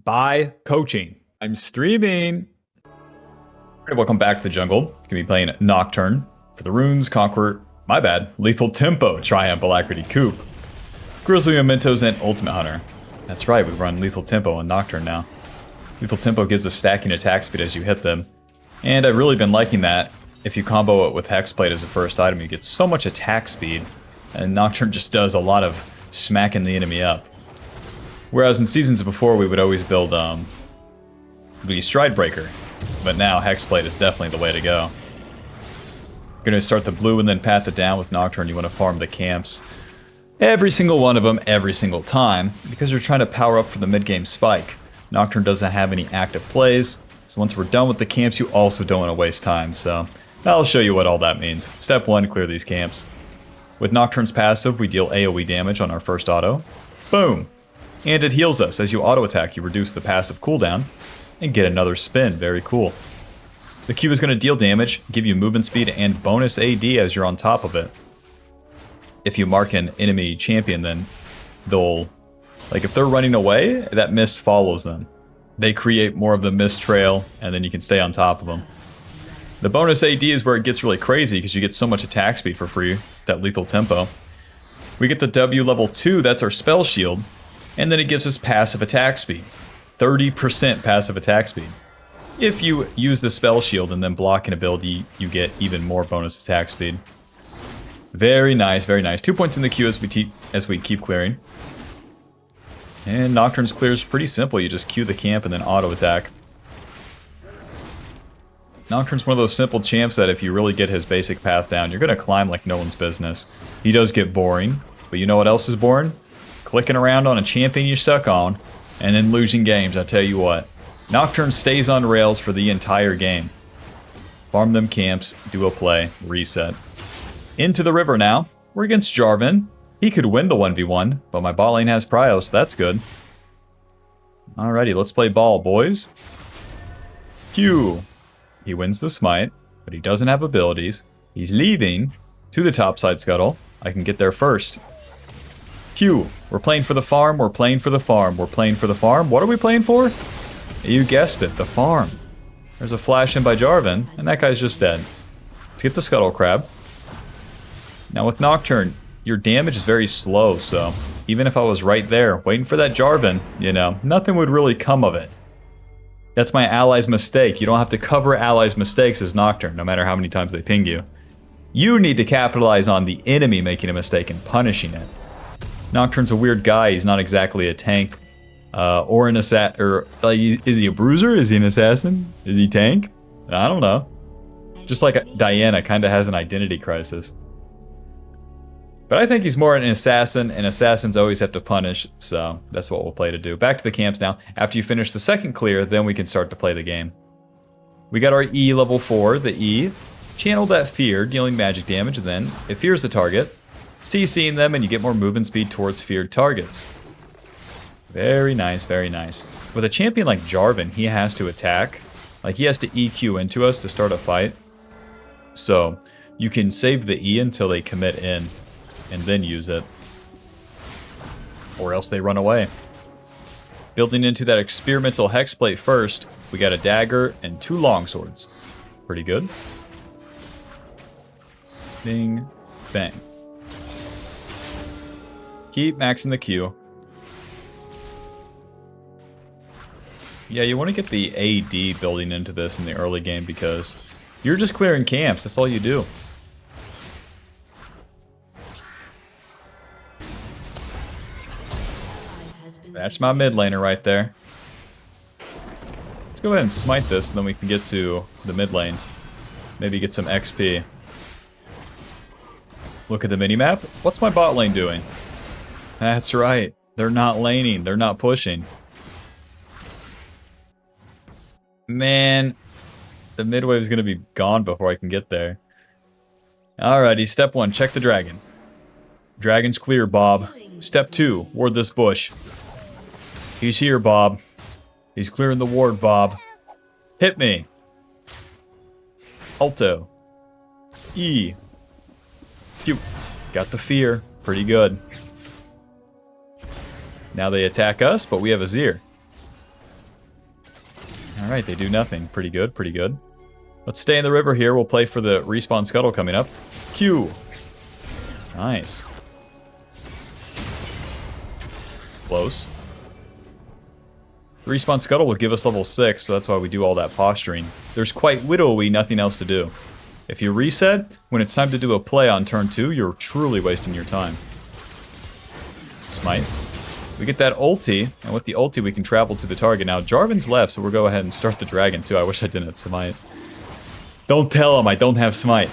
by coaching. I'm streaming. Hey, welcome back to the jungle. Gonna be playing Nocturne for the runes, Conqueror, my bad, Lethal Tempo, Triumph, Alacrity, Coupe, Grizzly Mementos, and Ultimate Hunter. That's right, we run Lethal Tempo and Nocturne now. Lethal Tempo gives a stacking attack speed as you hit them, and I've really been liking that. If you combo it with Hexplate as a first item, you get so much attack speed, and Nocturne just does a lot of smacking the enemy up. Whereas in seasons before, we would always build the Stride Breaker, but now Hexplate is definitely the way to go. Gonna start the blue and then path it down with Nocturne. You want to farm the camps, every single one of them, every single time, because you're trying to power up for the mid-game spike. Nocturne doesn't have any active plays, so once we're done with the camps, you also don't want to waste time, so I'll show you what all that means. Step 1, clear these camps. With Nocturne's passive, we deal AoE damage on our first auto. Boom! And it heals us. As you auto-attack, you reduce the passive cooldown and get another spin. Very cool. The Q is going to deal damage, give you movement speed, and bonus AD as you're on top of it. If you mark an enemy champion, then they'll... like, if they're running away, that mist follows them. They create more of the mist trail, and then you can stay on top of them. The bonus AD is where it gets really crazy, because you get so much attack speed for free, that Lethal Tempo. We get the W level 2, that's our spell shield, and then it gives us passive attack speed. 30% passive attack speed. If you use the spell shield and then block an ability, you get even more bonus attack speed. Very nice, very nice. 2 points in the queue as we keep clearing. And Nocturne's clear is pretty simple. You just queue the camp and then auto-attack. Nocturne's one of those simple champs that if you really get his basic path down, you're going to climb like no one's business. He does get boring, but you know what else is boring? Clicking around on a champion you suck on, and then losing games, I tell you what. Nocturne stays on rails for the entire game. Farm them camps, do a play, reset. Into the river now. We're against Jarvan. He could win the 1v1, but my bot lane has Prio, so that's good. Alrighty, let's play ball, boys. Q. He wins the smite, but he doesn't have abilities. He's leaving to the topside scuttle. I can get there first. Q. We're playing for the farm, we're playing for the farm, we're playing for the farm. What are we playing for? You guessed it, the farm. There's a flash in by Jarvan, and that guy's just dead. Let's get the Scuttle Crab. Now with Nocturne, your damage is very slow, so even if I was right there, waiting for that Jarvan, you know, nothing would really come of it. That's my ally's mistake. You don't have to cover allies' mistakes as Nocturne, no matter how many times they ping you. You need to capitalize on the enemy making a mistake and punishing it. Nocturne's a weird guy. He's not exactly a tank or an assassin. Or like, is he a bruiser? Is he an assassin? Is he tank? I don't know. Just like Diana kind of has an identity crisis. But I think he's more an assassin, and assassins always have to punish, so that's what we'll play to do. Back to the camps now. After you finish the second clear, then we can start to play the game. We got our E level 4, the E. Channel that fear, dealing magic damage, and then it fears the target. CCing them, and you get more movement speed towards feared targets. Very nice, very nice. With a champion like Jarvan, he has to attack. Like, he has to EQ into us to start a fight. So, you can save the E until they commit in, and then use it. Or else they run away. Building into that experimental hexplate first, we got a dagger and 2 longswords. Pretty good. Bing, bang. Keep maxing the Q. Yeah, you want to get the AD building into this in the early game because you're just clearing camps. That's all you do. That's my mid laner right there. Let's go ahead and smite this, and then we can get to the mid lane. Maybe get some XP. Look at the minimap. What's my bot lane doing? That's right. They're not laning. They're not pushing. Man, the mid wave is going to be gone before I can get there. Alrighty, step 1, check the dragon. Dragon's clear, Bob. Step 2, ward this bush. He's here, Bob. He's clearing the ward, Bob. Hit me. Alto. E. Pew. Got the fear. Pretty good. Now they attack us, but we have Azir. Alright, they do nothing. Pretty good, pretty good. Let's stay in the river here. We'll play for the respawn scuttle coming up. Q. Nice. Close. The respawn scuttle will give us level 6, so that's why we do all that posturing. There's quite widowy nothing else to do. If you reset, when it's time to do a play on turn 2, you're truly wasting your time. Smite. We get that ulti, and with the ulti we can travel to the target. Now, Jarvan's left, so we'll go ahead and start the dragon too. I wish I didn't smite. Don't tell him I don't have smite.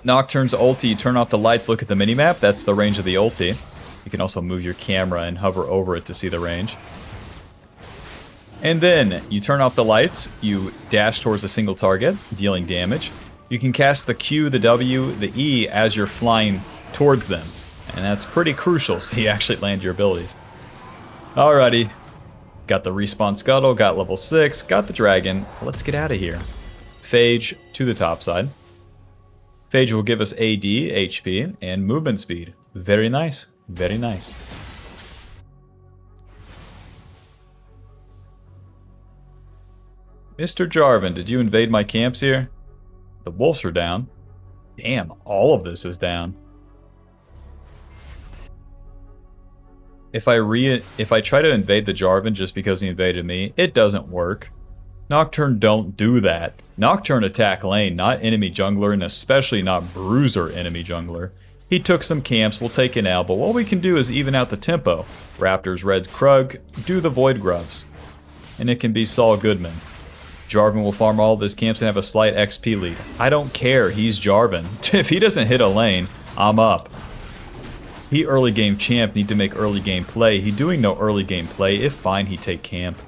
Nocturne's ulti, turn off the lights, look at the minimap. That's the range of the ulti. You can also move your camera and hover over it to see the range. And then you turn off the lights, you dash towards a single target, dealing damage. You can cast the Q, the W, the E as you're flying towards them. And that's pretty crucial so you actually land your abilities. Alrighty. Got the respawn scuttle, got level 6, got the dragon. Let's get out of here. Phage to the top side. Phage will give us AD, HP, and movement speed. Very nice. Very nice. Mr. Jarvan, did you invade my camps here? The wolves are down. Damn, all of this is down. If I try to invade the Jarvan just because he invaded me, it doesn't work. Nocturne don't do that. Nocturne attack lane, not enemy jungler, and especially not bruiser enemy jungler. He took some camps, we'll take it now, but what we can do is even out the tempo. Raptors, Reds, Krug, do the Void Grubs. And it can be Saul Goodman. Jarvan will farm all of his camps and have a slight XP lead. I don't care, he's Jarvan. If he doesn't hit a lane, I'm up. He early game champ, need to make early game play. He doing no early game play, if fine, he take camp.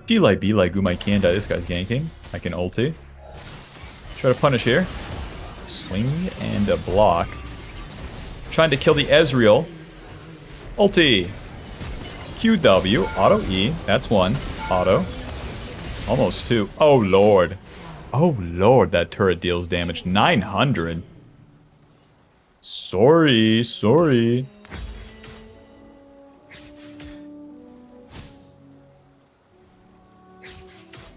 Be like Gumai can die, this guy's ganking. I can ulti. Try to punish here. Swing and a block. Trying to kill the Ezreal. Ulti. QW, auto E, that's one. Auto. Almost two. Oh lord. Oh lord, that turret deals damage. 900. Sorry.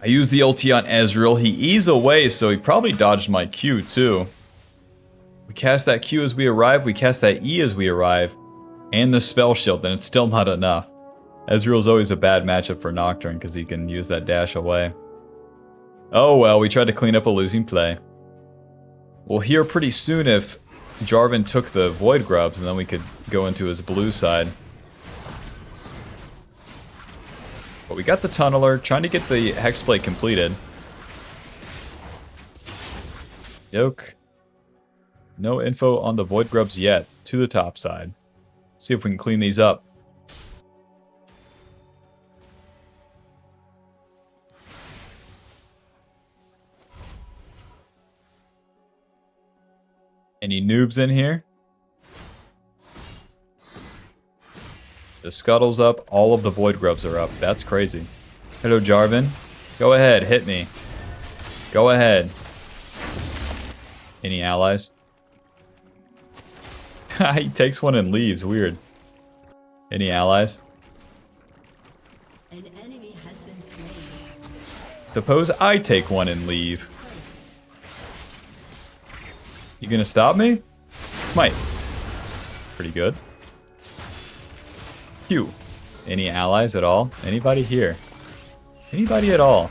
I used the ulti on Ezreal. He eased away, so he probably dodged my Q too. We cast that Q as we arrive, we cast that E as we arrive, and the spell shield, and it's still not enough. Ezreal's always a bad matchup for Nocturne because he can use that dash away. Oh well, we tried to clean up a losing play. We'll hear pretty soon if Jarvan took the Void Grubs, and then we could go into his blue side. But we got the Tunneler, trying to get the Hexblade completed. Yoke. No info on the Void Grubs yet. To the top side. See if we can clean these up. Any noobs in here? The Scuttle's up, all of the Void Grubs are up. That's crazy. Hello, Jarvan. Go ahead, hit me. Go ahead. Any allies? He takes one and leaves, weird. Any allies? An enemy has been slain. Suppose I take one and leave. You gonna stop me? Smite. Pretty good. Q. Any allies at all? Anybody here? Anybody at all?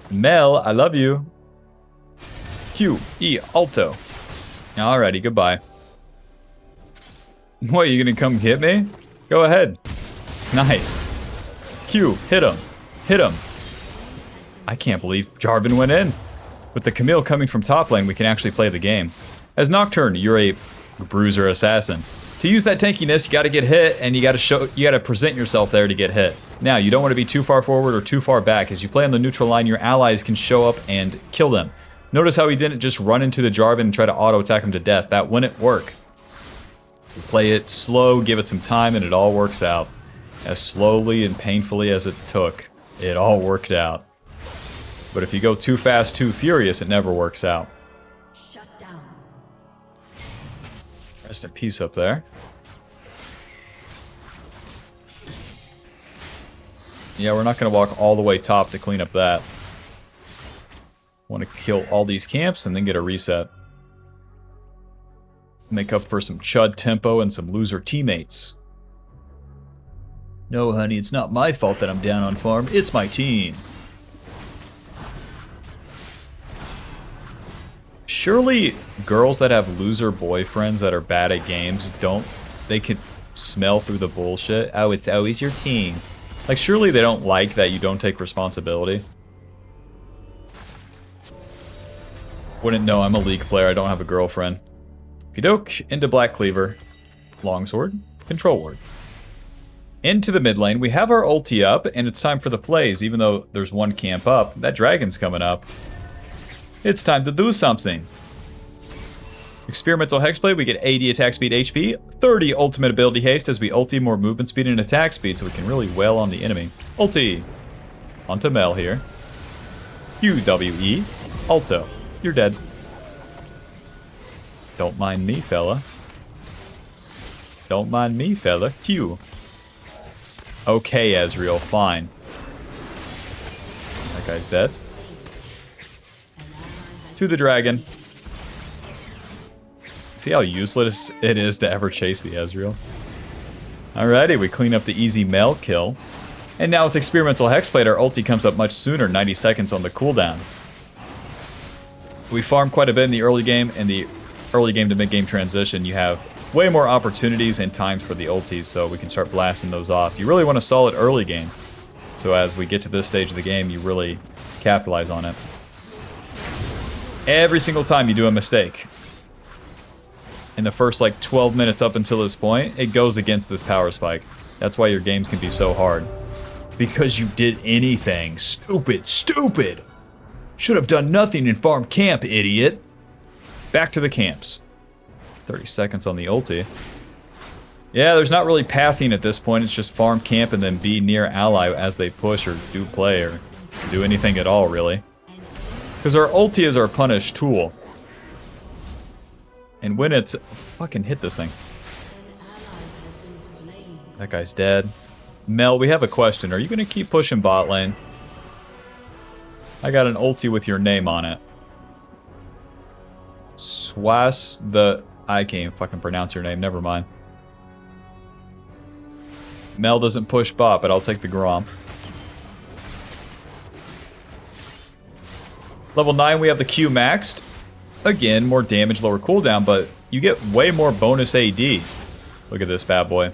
Mel, I love you. Q. E. Alto. Alrighty, goodbye. What, you gonna come hit me? Go ahead. Nice. Q. Hit him. Hit him. I can't believe Jarvan went in. With the Camille coming from top lane, we can actually play the game. As Nocturne, you're a bruiser assassin. To use that tankiness, you gotta get hit, and you gotta present yourself there to get hit. Now, you don't want to be too far forward or too far back. As you play on the neutral line, your allies can show up and kill them. Notice how he didn't just run into the Jarvan and try to auto-attack him to death. That wouldn't work. You play it slow, give it some time, and it all works out. As slowly and painfully as it took, it all worked out. But if you go too fast, too furious, it never works out. Shut down. Rest in peace up there. Yeah, we're not going to walk all the way top to clean up that. Want to kill all these camps and then get a reset. Make up for some chud tempo and some loser teammates. No, honey, it's not my fault that I'm down on farm. It's my team. Surely girls that have loser boyfriends that are bad at games they can smell through the bullshit. Oh, it's always your team. Like, surely they don't like that you don't take responsibility. Wouldn't know, I'm a League player, I don't have a girlfriend. Okey-doke, into Black Cleaver. Longsword, Control Ward. Into the mid lane, we have our ulti up, and it's time for the plays, even though there's one camp up. That dragon's coming up. It's time to do something. Experimental Hexblade, we get 80 attack speed HP, 30 ultimate ability haste as we ulti more movement speed and attack speed so we can really wail on the enemy. Ulti. Onto Mel here. QWE. Alto. You're dead. Don't mind me, fella. Don't mind me, fella. Q. Okay, Ezreal, fine. That guy's dead. To the dragon. See how useless it is to ever chase the Ezreal? Alrighty, we clean up the easy Mel kill. And now with Experimental Hexblade, our ulti comes up much sooner, 90 seconds on the cooldown. We farm quite a bit in the early game, and the early game to mid game transition, you have way more opportunities and times for the ultis, so we can start blasting those off. You really want a solid early game, so as we get to this stage of the game, you really capitalize on it. Every single time you do a mistake, in the first like 12 minutes up until this point, it goes against this power spike. That's why your games can be so hard. Because you did anything. Stupid, stupid! Should have done nothing in farm camp, idiot! Back to the camps. 30 seconds on the ulti. Yeah, there's not really pathing at this point, it's just farm camp and then be near ally as they push or do play or do anything at all, really. Because our ulti is our punish tool. And when it's... Fucking hit this thing. That guy's dead. Mel, we have a question. Are you going to keep pushing bot lane? I got an ulti with your name on it. Swas the... I can't even fucking pronounce your name. Never mind. Mel doesn't push bot, but I'll take the Gromp. Level 9, we have the Q maxed. Again, more damage, lower cooldown, but you get way more bonus AD. Look at this bad boy.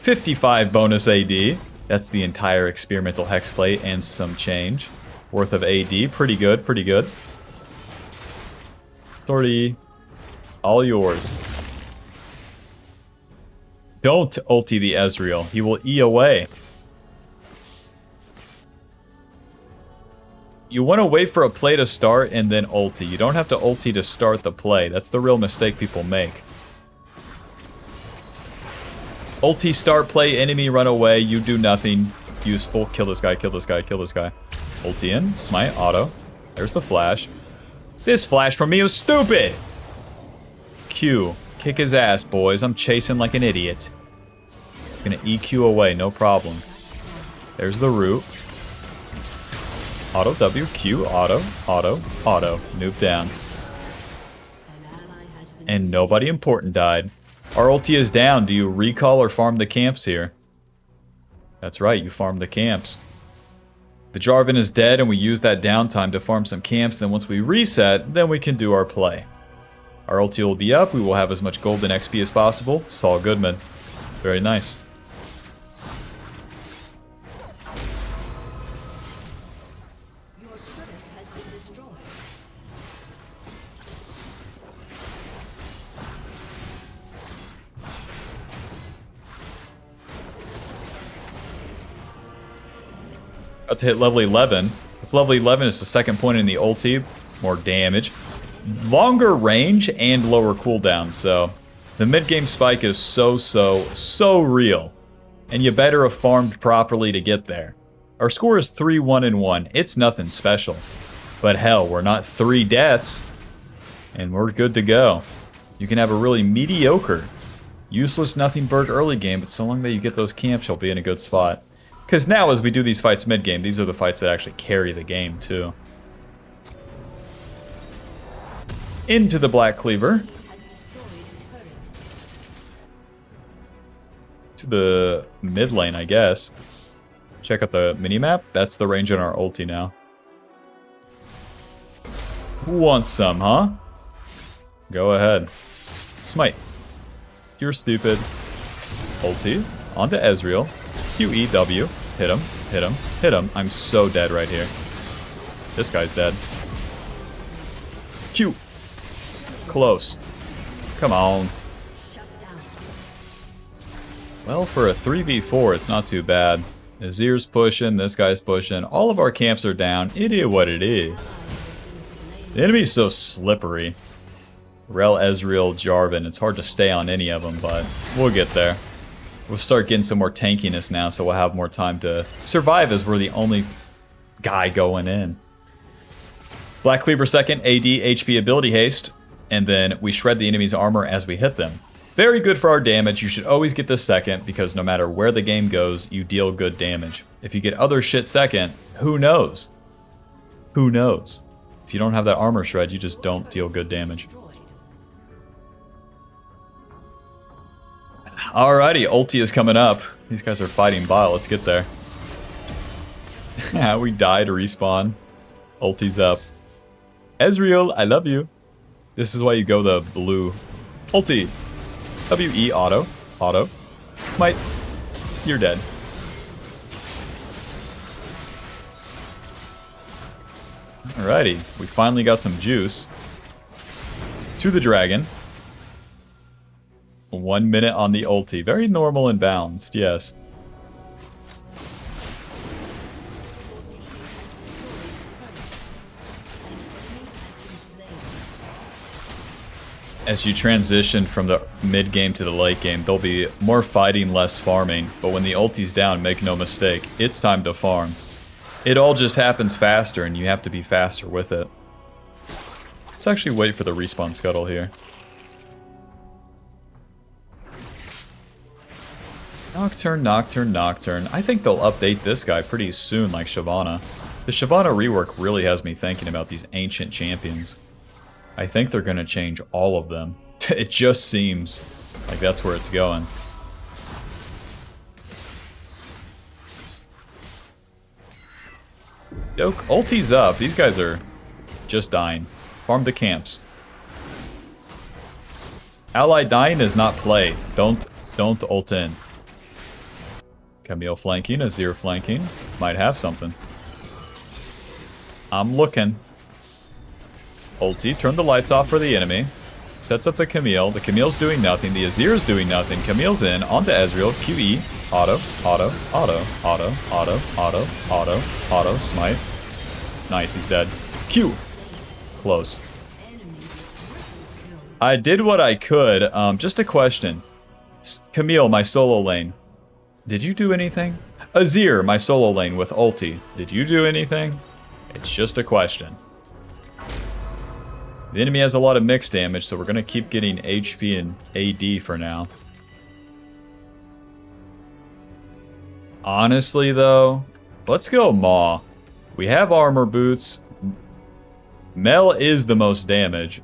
55 bonus AD. That's the entire Experimental Hexblade and some change worth of AD. Pretty good, pretty good. 30. All yours. Don't ulti the Ezreal. He will E away. You want to wait for a play to start and then ulti. You don't have to ulti to start the play. That's the real mistake people make. Ulti, start play, enemy, run away. You do nothing useful. Kill this guy, kill this guy, kill this guy. Ulti in, smite, auto. There's the flash. This flash from me was stupid! Q. Kick his ass, boys. I'm chasing like an idiot. Gonna EQ away, no problem. There's the root. Auto W, Q, auto, auto, auto. Noob down. And nobody important died. Our ulti is down. Do you recall or farm the camps here? That's right, you farm the camps. The Jarvan is dead and we use that downtime to farm some camps. Then once we reset, then we can do our play. Our ulti will be up. We will have as much gold and XP as possible. Saul Goodman. Very nice. About to hit level 11. With level 11, it's the second point in the ulti. More damage. Longer range and lower cooldown, so the mid-game spike is so real. And you better have farmed properly to get there. Our score is 3-1-1. It's nothing special. But hell, we're not 3 deaths. And we're good to go. You can have a really mediocre, useless nothing bird early game, but so long that you get those camps, you'll be in a good spot. Because now, as we do these fights mid-game, these are the fights that actually carry the game, too. Into the Black Cleaver. To the mid lane, I guess. Check out the minimap. That's the range on our ulti now. Who wants some, huh? Go ahead. Smite. You're stupid. Ulti. Onto Ezreal. QEW. Hit him. Hit him. Hit him. I'm so dead right here. This guy's dead. Q. Close. Come on. Well, for a 3v4, it's not too bad. Azir's pushing, this guy's pushing. All of our camps are down. It is what it is. The enemy's so slippery. Rel, Ezreal, Jarvan. It's hard to stay on any of them, but we'll get there. We'll start getting some more tankiness now, so we'll have more time to survive as we're the only guy going in. Black Cleaver second, AD, HP, ability haste, and then we shred the enemy's armor as we hit them. Very good for our damage. You should always get this second, because no matter where the game goes, you deal good damage. If you get other shit second, who knows? Who knows? If you don't have that armor shred, you just don't deal good damage. Alrighty, ulti is coming up. These guys are fighting bile. Let's get there. We died, respawn. Ulti's up. Ezreal, I love you. This is why you go the blue. Ulti. WE auto. Auto. Smite. You're dead. Alrighty. We finally got some juice. To the dragon. 1 minute on the ulti. Very normal and balanced, yes. As you transition from the mid game to the late game, there'll be more fighting, less farming. But when the ulti's down, make no mistake, it's time to farm. It all just happens faster, and you have to be faster with it. Let's actually wait for the respawn scuttle here. Nocturne, Nocturne, Nocturne. I think they'll update this guy pretty soon, like Shyvana. The Shyvana rework really has me thinking about these ancient champions. I think they're going to change all of them. It just seems like that's where it's going. Yo, ulti's up. These guys are just dying. Farm the camps. Ally dying is not play. Don't ult in. Camille flanking, Azir flanking. Might have something. I'm looking. Ulti, turn the lights off for the enemy. Sets up the Camille. The Camille's doing nothing. The Azir's doing nothing. Camille's in. Onto Ezreal. QE. Auto. Auto. Auto. Auto. Auto. Auto. Auto. Auto. Smite. Nice, he's dead. Q. Close. I did what I could. Just a question. Camille, my solo lane. Did you do anything? Azir, my solo lane with ulti. Did you do anything? It's just a question. The enemy has a lot of mixed damage, so we're going to keep getting HP and AD for now. Honestly, though, let's go Maw. We have armor boots. Mel is the most damage.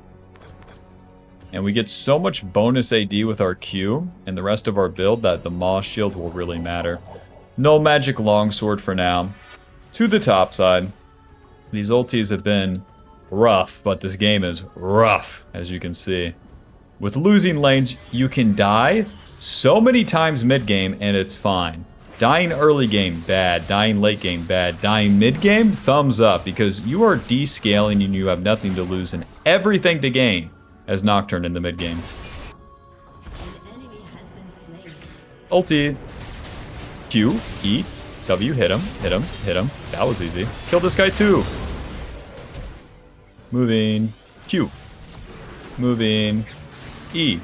And we get so much bonus AD with our Q and the rest of our build that the Maw shield will really matter. No magic longsword for now. To the top side. These ultis have been rough, but this game is rough, as you can see. With losing lanes, you can die so many times mid-game and it's fine. Dying early game, bad. Dying late game, bad. Dying mid-game, thumbs up, because you are descaling and you have nothing to lose and everything to gain as Nocturne in the mid-game. Ulti. Q, E, W, hit him, hit him, hit him. That was easy. Kill this guy too. Moving. Q. Moving. E.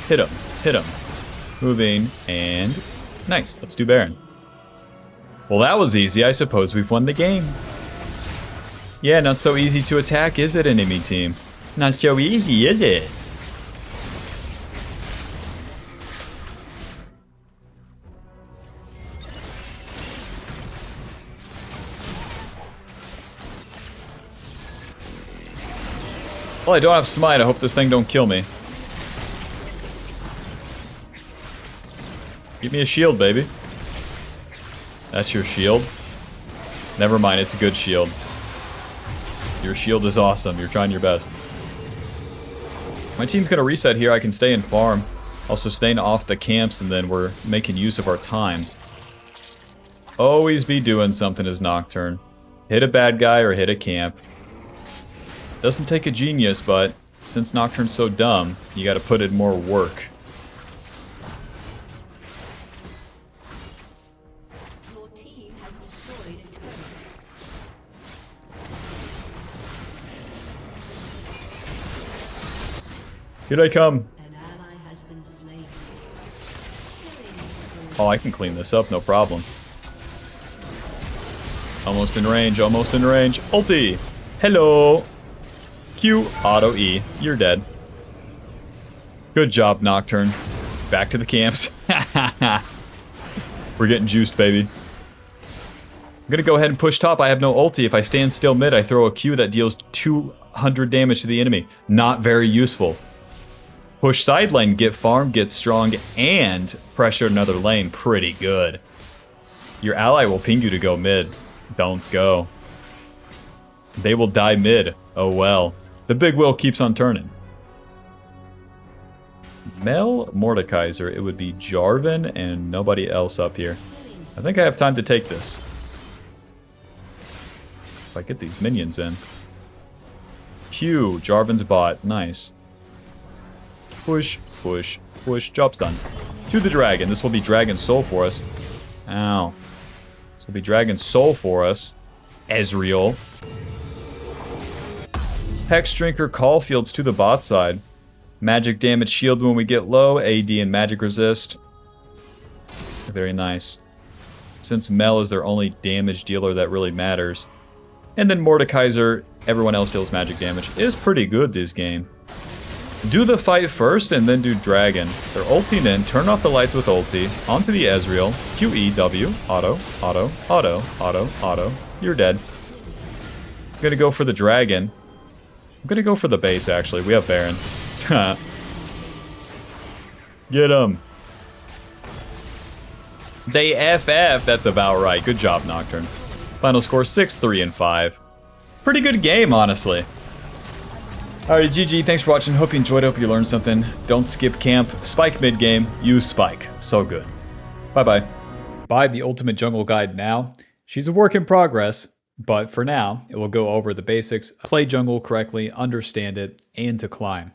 Hit him. Hit him. Moving. And nice. Let's do Baron. Well, that was easy. I suppose we've won the game. Yeah, not so easy to attack, is it, enemy team? Not so easy, is it? Well, I don't have smite. I hope this thing don't kill me. Give me a shield, baby. That's your shield. Never mind, it's a good shield. Your shield is awesome. You're trying your best. My team's gonna reset here. I can stay and farm. I'll sustain off the camps, and then we're making use of our time. Always be doing something as Nocturne. Hit a bad guy or hit a camp. Doesn't take a genius, but since Nocturne's so dumb, you gotta put in more work. Your team has destroyed a turret. Here I come. An ally has been slain. Oh, I can clean this up, no problem. Almost in range, almost in range. Ulti! Hello! Q, auto E. You're dead. Good job, Nocturne. Back to the camps. We're getting juiced, baby. I'm gonna go ahead and push top. I have no ulti. If I stand still mid, I throw a Q that deals 200 damage to the enemy. Not very useful. Push side lane, get farm, get strong, and pressure another lane. Pretty good. Your ally will ping you to go mid. Don't go. They will die mid. Oh well. The big wheel keeps on turning. Mel Mordekaiser. It would be Jarvan and nobody else up here. I think I have time to take this. If I get these minions in. Q. Jarvan's bot. Nice. Push, push, push. Job's done. To the dragon. This will be Dragon Soul for us. Ow. This will be Dragon Soul for us. Ezreal. Hex Drinker Caulfields to the bot side. Magic damage shield when we get low. AD and magic resist. Very nice. Since Mel is their only damage dealer that really matters. And then Mordekaiser, everyone else deals magic damage. It is pretty good this game. Do the fight first and then do Dragon. They're ulting in. Turn off the lights with ulti. Onto the Ezreal. QEW. Auto. Auto. Auto. Auto. Auto. You're dead. I'm gonna go for the Dragon. I'm gonna go for the base, actually. We have Baron. Get him. They FF. That's about right. Good job, Nocturne. Final score 6-3 and 5. Pretty good game, honestly. Alright, GG. Thanks for watching. Hope you enjoyed. Hope you learned something. Don't skip camp. Spike mid game. Use Spike. So good. Bye-bye. Buy the Ultimate Jungle Guide now. She's a work in progress. But for now, it will go over the basics, play jungle correctly, understand it, and to climb.